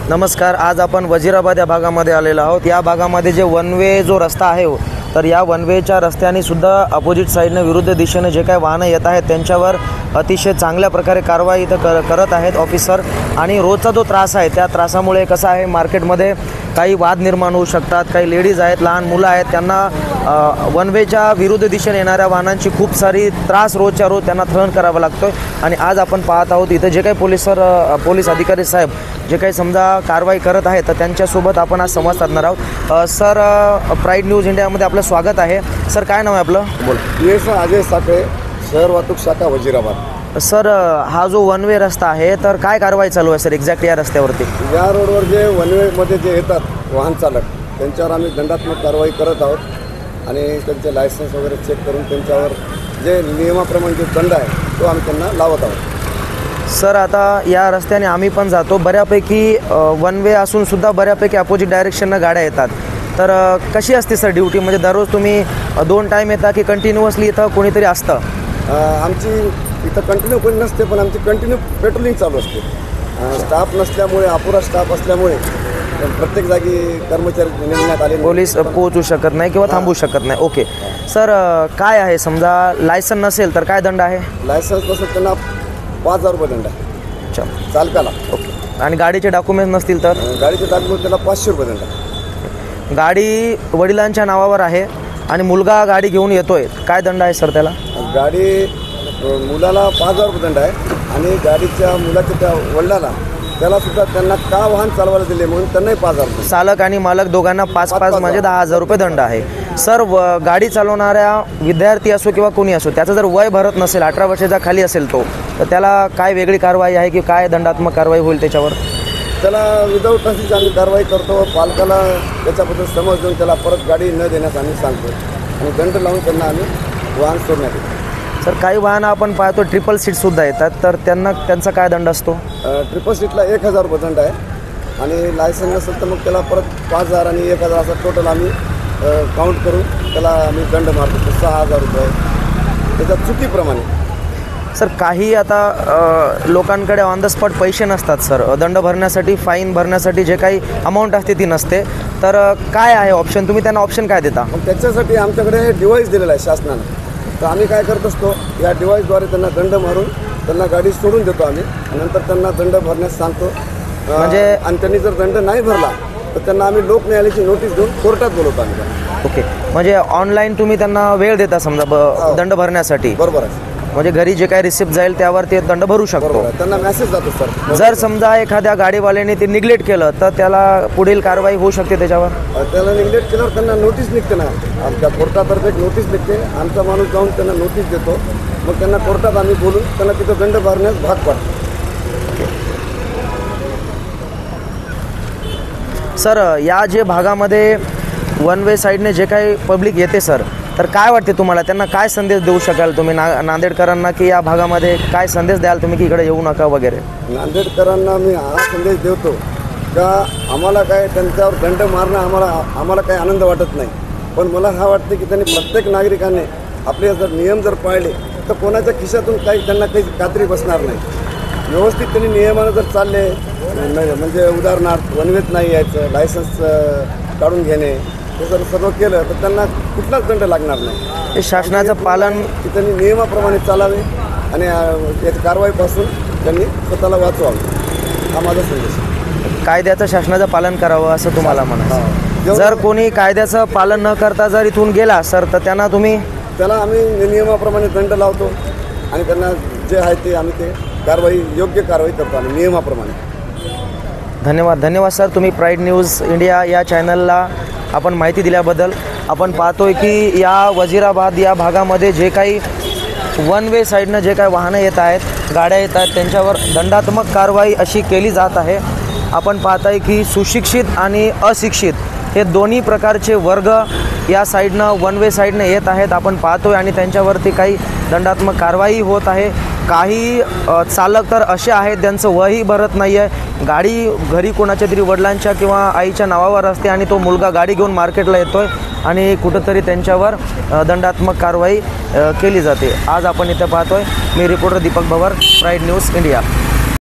नमस्कार. आज आपण वजीराबाद या भागामध्ये आलेलो आहोत. या भागामध्ये जे वन वे जो रस्ता आहे तर या वन वेच्या रस्त्याने सुद्धा अपोजिट साईडने विरुद्ध दिशेने जे काही वाहनं येत आहेत त्यांच्यावर अतिशय चांगल्या प्रकारे कारवाई इथं करत आहेत ऑफिसर. आणि रोजचा जो त्रास आहे त्या त्रासामुळे कसं आहे, मार्केटमध्ये काही वाद निर्माण होऊ शकतात. काही लेडीज आहेत, लहान मुलं आहेत, त्यांना वन वेच्या विरुद्ध दिशेने येणाऱ्या वाहनांची खूप सारी त्रास रोजच्या रोज त्यांना सहन करावा लागतो. आणि आज आपण पाहत आहोत इथं जे काही पोलीस अधिकारी साहेब जे काही समजा कारवाई करत आहेत तर त्यांच्यासोबत आपण आज संवाद साधणार आहोत. सर, प्राईड न्यूज इंडियामध्ये आपलं स्वागत आहे. सर, काय नाव आहे आपलं? बोला. अजय साखळे, शहर वाहतूक शाखा वजीराबाद. सर, हा जो वन वे रस्ता आहे तर काय कारवाई चालू आहे सर एक्झॅक्ट या रस्त्यावरती? या रोडवर जे वन वेमध्ये जे येतात वाहन चालक त्यांच्यावर आम्ही दंडात्मक कारवाई करत आहोत आणि त्यांचे लायसन्स वगैरे चेक करून त्यांच्यावर जे नियमाप्रमाणे जो दंड आहे तो आम्ही त्यांना लावत आहोत. सर, आता या रस्त्याने आम्ही पण जातो, बऱ्यापैकी वन वे असूनसुद्धा बऱ्यापैकी अपोजिट डायरेक्शननं गाड्या येतात. तर कशी असते सर ड्युटी? म्हणजे दररोज तुम्ही 2 टाईम येता की कंटिन्युअसली इथं कोणीतरी असतं? आमची इथं कंटिन्यू कोणी नसते, पण आमची कंटिन्यू पेट्रोलिंग चालू असते. स्टाफ नसल्यामुळे, अपुरा स्टाफ असल्यामुळे प्रत्येक जागी कर्मचारी नेमण्यात आले, पोलीस पोहोचू शकत नाही किंवा थांबू शकत नाही. ओके सर, काय आहे समजा लायसन नसेल तर काय दंड आहे? लायसन्स नसेल त्यांना 5,000 रुपये दंड आहे. अच्छा, चालकाला. ओके. आणि गाडीचे डॉक्युमेंट्स नसतील तर? गाडीचे डॉक्युमेंट त्याला 500 रुपये दंड आहे. गाडी वडिलांच्या नावावर आहे आणि मुलगा गाडी घेऊन येतोय, काय दंड आहे सर त्याला? गाडी मुलाला 5,000 रुपये दंड आहे आणि गाडीच्या मुलाच्या त्या वडिलाला त्यालासुद्धा त्यांना का वाहन चालवायला दिले म्हणून त्यांनाही 5,000 रुपये. चालक आणि मालक दोघांना 5-5 म्हणजे 10,000 रुपये दंड आहे. सर, गाडी चालवणाऱ्या विद्यार्थी असो किंवा कोणी असो त्याचं जर वय भरत नसेल, 18 वर्षाचा खाली असेल तो, तर त्याला काय वेगळी कारवाई आहे की काय दंडात्मक कारवाई होईल त्याच्यावर? त्याला विदाऊट लायसन्सची आम्ही कारवाई करतो. पालकाला त्याच्याबद्दल समज देऊन त्याला परत गाडी न देण्यास आम्ही सांगतो आणि दंड लावून त्यांना आम्ही वाहन सोडण्यात येतो. सर, काही वाहनं आपण पाहतो ट्रिपल सीटसुद्धा येतात, तर त्यांचा काय दंड असतो? ट्रिपल सीटला 1,000 रुपये दंड आहे आणि लायसन्स नसेल तर मग त्याला परत 5,000 आणि 1,000 असा टोटल आम्ही काउंट करून त्याला आम्ही दंड मारतो. 6,000 रुपये त्याच्या चुकीप्रमाणे. सर, काही आता लोकांकडे ऑन द स्पॉट पैसे नसतात सर, दंड भरण्यासाठी, फाईन भरण्यासाठी जे काही अमाऊंट असते ती नसते, तर काय आहे ऑप्शन? तुम्ही त्यांना ऑप्शन काय देता? मग त्याच्यासाठी आमच्याकडे डिव्हाइस दिलेला आहे शासनानं. तर आम्ही काय करत असतो, या डिव्हाइसद्वारे त्यांना दंड मारून त्यांना गाडी सोडून देतो आम्ही. नंतर त्यांना दंड भरण्यास सांगतो. म्हणजे आणि त्यांनी जर दंड नाही भरला तर त्यांना आम्ही लोक न्यायालयाची नोटीस देऊन कोर्टात बोलवतो आम्ही. ओके, म्हणजे ऑनलाईन तुम्ही त्यांना वेळ देता समजा दंड भरण्यासाठी? बरोबर आहे. म्हणजे घरी जे काही रिसिप्ट जाईल त्यावर ते दंड भरू शकतो. त्यांना मेसेज जातो सर. जर समजा एखाद्या गाडीवाल्याने ते निग्लेक्ट केलं तर त्याला पुढील कारवाई होऊ शकते त्याच्यावर? त्याला निग्लेक्ट केल्यावर त्यांना नोटीस निघते ना, आमच्या कोर्टातर्फे एक नोटीस निघते. आमचा माणूस जाऊन त्यांना नोटीस देतो, मग त्यांना कोर्टात आम्ही बोलून त्यांना तिथं दंड भरण्यास भाग पाडतो. सर, या जे भागामध्ये वन वे साईडने जे काही पब्लिक येते सर, तर काय वाटते तुम्हाला? त्यांना काय संदेश देऊ शकाल तुम्ही नांदेडकरांना, की या भागामध्ये काय संदेश द्याल तुम्ही की इकडे येऊ नका वगैरे? नांदेडकरांना मी हा संदेश देतो का आम्हाला काय त्यांच्यावर दंड मारणं आम्हाला काही आनंद वाटत नाही, पण मला हा वाटते की त्यांनी प्रत्येक नागरिकाने आपले जर नियम जर पाळले तर कोणाच्या खिशातून त्यांना काही कात्री बसणार नाही. व्यवस्थित त्यांनी नियमानं जर चालले, म्हणजे उदाहरणार्थ वनवेत नाही यायचं, लायसन्स काढून घेणे, हे जर सर्व केलं तर त्यांना कुठलाच दंड लागणार नाही. शासनाचं पालन, की त्यांनी नियमाप्रमाणे चालावे आणि याच्या कारवाईपासून त्यांनी स्वतःला वाचवावं, हा माझा संदेश. कायद्याचं शासनाचं पालन करावं असं तुम्हाला म्हणा. जर कोणी कायद्याचं पालन न करता जर इथून गेला सर तर त्याला आम्ही नियमाप्रमाणे दंड लावतो आणि त्यांना जे आहे ते आम्ही ते योग्य कारवाई करतो आणि नियमाप्रमाणे. धन्यवाद सर, तुम्ही प्राईड न्यूज इंडिया या चॅनलला आपण माहिती दिल्याबद्दल. आपण पाहतोय की या वजीराबाद या भागामध्ये जे काही वन वे साईडनं जे काही वाहनं येत आहेत, गाड्या येत आहेत, त्यांच्यावर दंडात्मक कारवाई अशी केली जात आहे. आपण पाहताय की सुशिक्षित आणि अशिक्षित हे दोन्ही प्रकारचे वर्ग या साईडनं वन वे साईडनं येत आहेत आपण पाहतोय आणि त्यांच्यावरती काही दंडात्मक कारवाई होत आहे. काही चालक तर असे आहेत ज्यांचं वयही भरत नाही आहे, गाडी घरी कोणाच्या तरी वडिलांच्या किंवा आईच्या नावावर असते आणि तो मुलगा गाडी घेऊन मार्केटला येतोय आणि कुठंतरी त्यांच्यावर दंडात्मक कारवाई केली जाते. आज आपण इथे पाहतोय. मी रिपोर्टर दीपक भवर, प्राईड न्यूज इंडिया.